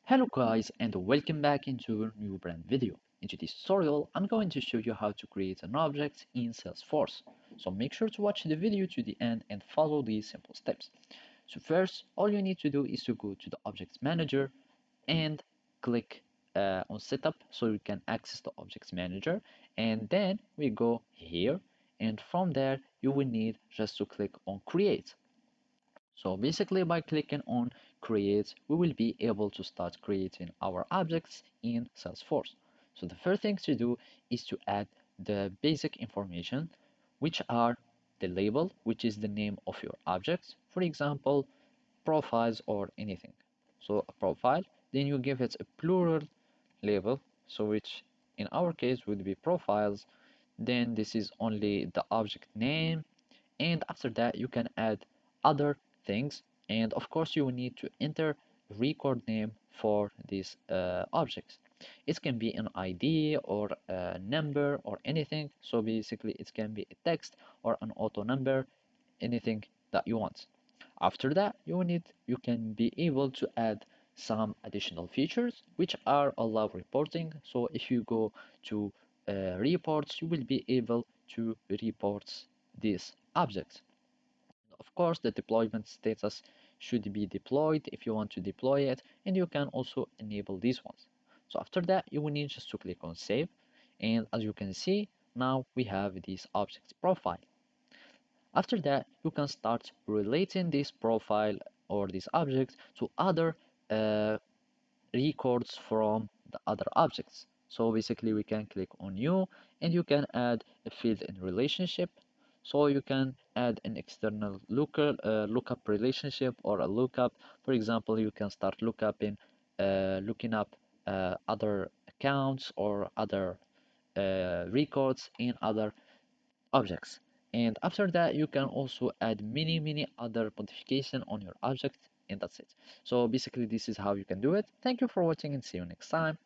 Hello guys and welcome back into a new brand video. In today's tutorial, I'm going to show you how to create an object in Salesforce. So make sure to watch the video to the end and follow these simple steps. So first, all you need to do is to go to the Objects Manager and click on Setup so you can access the Objects Manager. And then we go here, and from there you will need just to click on Create. So basically by clicking on create, we will be able to start creating our objects in Salesforce. So the first thing to do is to add the basic information, which are the label, which is the name of your object. For example, profiles or anything. So a profile, then you give it a plural label, so which in our case would be profiles. Then this is only the object name, and after that you can add other things, and of course you will need to enter record name for these objects. It can be an ID or a number or anything, so basically it can be a text or an auto number, anything that you want. After that you can be able to add some additional features which are allow reporting. So if you go to reports, you will be able to report these objects. Of course, the deployment status should be deployed if you want to deploy it, and you can also enable these ones. So after that, you will need just to click on save, and as you can see, now we have this object profile. After that, you can start relating this profile or this object to other uh, records from the other objects. So basically we can click on new, and you can add a field in relationship. So you can add an external lookup relationship or a lookup. For example, you can start looking up other accounts or other records in other objects. And after that, you can also add many other modification on your object, and that's it. So basically, this is how you can do it. Thank you for watching and see you next time.